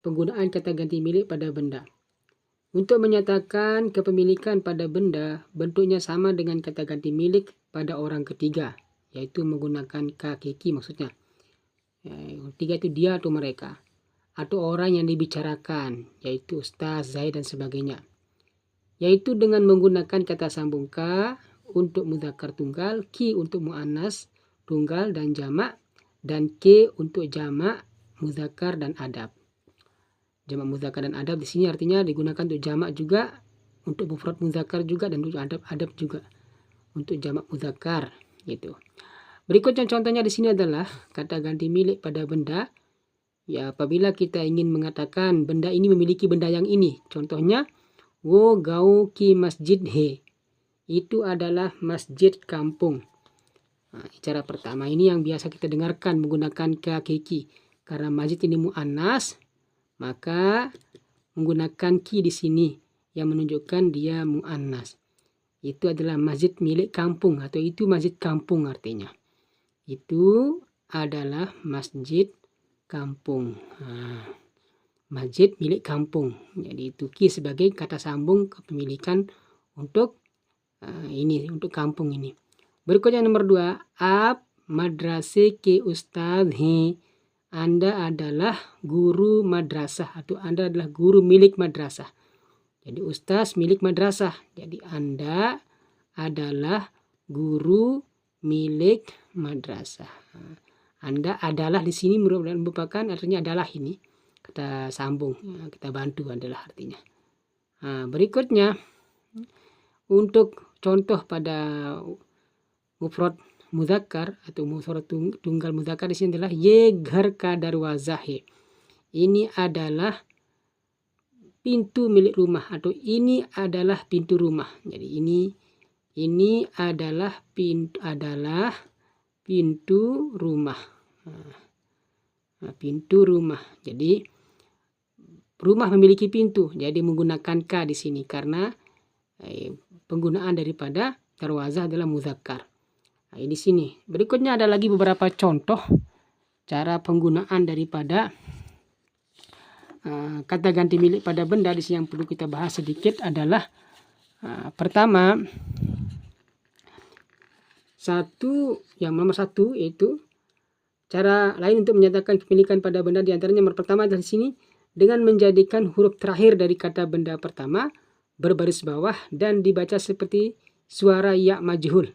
Penggunaan kata ganti milik pada benda. Untuk menyatakan kepemilikan pada benda, bentuknya sama dengan kata ganti milik pada orang ketiga, yaitu menggunakan kakeki maksudnya. Ketiga itu dia atau mereka, atau orang yang dibicarakan, yaitu Ustaz, Zaid, dan sebagainya. Yaitu dengan menggunakan kata sambung ka untuk mudzakkar tunggal, ki untuk muannas tunggal dan jamak, dan ke untuk jamak mudzakkar dan adab. Jamak mudzakkar dan adab di sini artinya digunakan untuk jamak juga, untuk mufrad mudzakkar juga, dan untuk adab juga. Untuk jamak mudzakkar gitu. Berikutnya contohnya di sini adalah kata ganti milik pada benda. Ya, apabila kita ingin mengatakan benda ini memiliki benda yang ini. Contohnya wo gau ki masjid he. Itu adalah masjid kampung. Nah, cara pertama ini yang biasa kita dengarkan menggunakan kakeki. Karena masjid ini muannas, maka menggunakan ki di sini yang menunjukkan dia muannas. Itu adalah masjid milik kampung, atau itu masjid kampung artinya. Itu adalah masjid kampung. Masjid milik kampung. Jadi itu ki sebagai kata sambung kepemilikan untuk ini, untuk kampung ini. Berikutnya nomor 2, ab madrase ke ustadz he. Anda adalah guru madrasah, atau Anda adalah guru milik madrasah. Jadi ustaz milik madrasah. Jadi Anda adalah guru milik madrasah. Anda adalah di sini merupakan artinya adalah ini. Kata sambung, kita bantu adalah artinya. Berikutnya untuk contoh pada mufrad mudzakkar atau mufrad tunggal mudzakkar di sini adalah ye ghar ka darwazah he. Ini adalah pintu milik rumah, atau ini adalah pintu rumah. Jadi ini adalah pintu rumah. Pintu rumah. Jadi rumah memiliki pintu. Jadi menggunakan ka di sini karena penggunaan daripada darwazah adalah mudzakkar. Di sini. Berikutnya ada lagi beberapa contoh cara penggunaan daripada kata ganti milik pada benda. Di sini yang perlu kita bahas sedikit adalah pertama, nomor satu yaitu cara lain untuk menyatakan kepemilikan pada benda. Di antaranya yang pertama dari sini dengan menjadikan huruf terakhir dari kata benda pertama berbaris bawah dan dibaca seperti suara ya majhul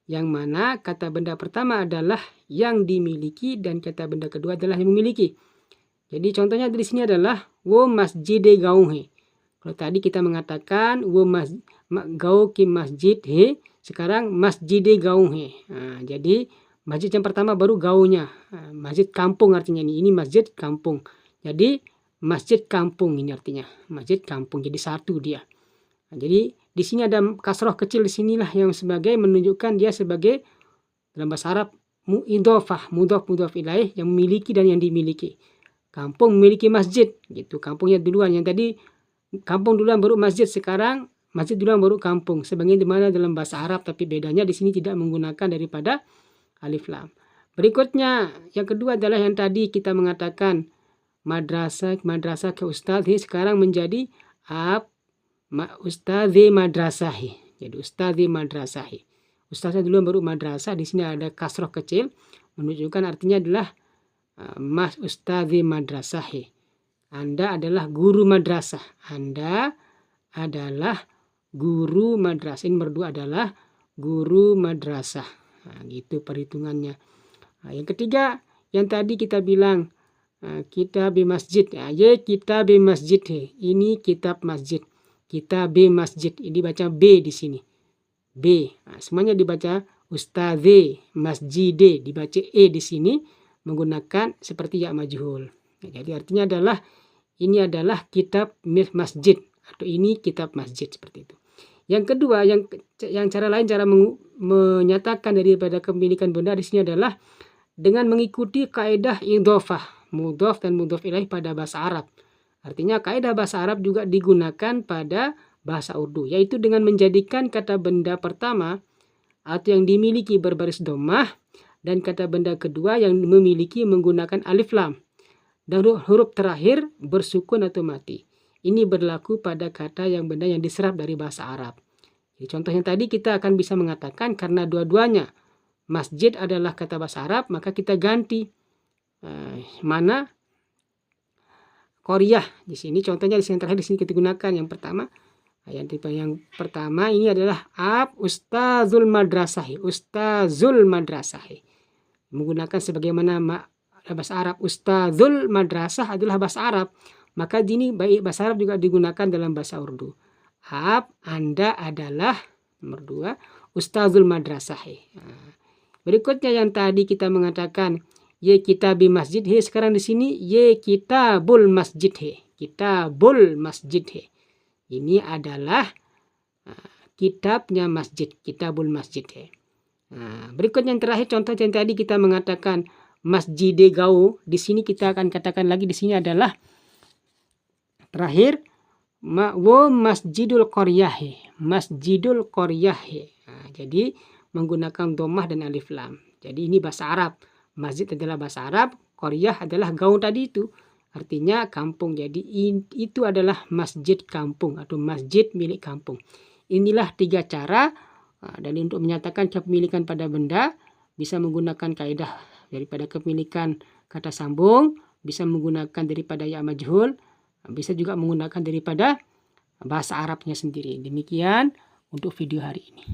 yang mana kata benda pertama adalah yang dimiliki dan kata benda kedua adalah yang memiliki. Jadi contohnya di sini adalah wo masjide gaung he. Kalau tadi kita mengatakan wo gau ki masjid he, sekarang masjide gaung he. Jadi masjid yang pertama baru gaunya. Masjid kampung artinya ini masjid kampung. Jadi masjid kampung ini artinya masjid kampung. Jadi satu dia. Jadi di sini ada kasroh kecil di sinilah yang sebagai menunjukkan dia sebagai dalam bahasa Arab idhofah, mudhof ilaih, yang memiliki dan yang dimiliki. Kampung memiliki masjid gitu. Kampungnya duluan, yang tadi kampung duluan baru masjid, sekarang masjid duluan baru kampung. Sebagaimana dalam bahasa Arab, tapi bedanya di sini tidak menggunakan daripada alif lam. Berikutnya yang kedua adalah yang tadi kita mengatakan madrasah ke ustadz, sekarang menjadi ustadzi madrasahi. Jadi ustadzi madrasahi. Ustaznya dulu baru madrasah. Di sini ada kasroh kecil menunjukkan artinya adalah mas ustadzi madrasahi. Anda adalah guru madrasah. Anda adalah guru madrasah. Ini berdua adalah guru madrasah. Gitu perhitungannya. Yang ketiga yang tadi kita bilang kitab masjid. Ye kitab masjid he. Ini kitab masjid. Kitab masjid, ini baca B di sini. B. Semuanya dibaca ustadze masjide, dibaca E di sini menggunakan seperti ya majhul. Jadi artinya adalah ini adalah kitab masjid, atau ini kitab masjid, seperti itu. Yang kedua, yang cara lain cara menyatakan daripada kepemilikan benda di sini adalah dengan mengikuti kaidah idhofah, mudhof dan mudhof ilaih pada bahasa Arab. Artinya kaidah bahasa Arab juga digunakan pada bahasa Urdu, yaitu dengan menjadikan kata benda pertama atau yang dimiliki berbaris dhammah dan kata benda kedua yang memiliki menggunakan alif lam. dan huruf terakhir bersukun atau mati. Ini berlaku pada kata yang benda yang diserap dari bahasa Arab. Jadi contohnya tadi kita akan bisa mengatakan karena dua-duanya masjid adalah kata bahasa Arab, maka kita ganti mana Koryah di sini. Contohnya di sini terakhir di sini kita gunakan yang pertama. Yang pertama ini adalah Ustazul Madrasahi. Ustazul Madrasahi. Menggunakan sebagaimana bahasa Arab. Ustazul Madrasah adalah bahasa Arab. Maka ini baik bahasa Arab juga digunakan dalam bahasa Urdu. Anda adalah nomor 2 Ustazul Madrasahi. Berikutnya yang tadi kita mengatakan ye kitabi masjid he, sekarang di sini ye kitabul masjid he. Kitabul masjid he. Ini adalah kitabnya masjid, kitabul masjid he. Berikutnya yang terakhir contoh yang tadi kita mengatakan masjide gau, di sini kita akan katakan lagi di sini adalah terakhir wo masjidul qaryahi, masjidul qaryahi. Jadi menggunakan dhammah dan alif lam. Jadi ini bahasa Arab. Masjid adalah bahasa Arab, qaryah adalah gaun tadi itu. Artinya kampung. Jadi itu adalah masjid kampung atau masjid milik kampung. Inilah 3 cara dan untuk menyatakan kepemilikan pada benda bisa menggunakan kaidah daripada kepemilikan kata sambung, bisa menggunakan daripada ya majhul, bisa juga menggunakan daripada bahasa Arabnya sendiri. Demikian untuk video hari ini.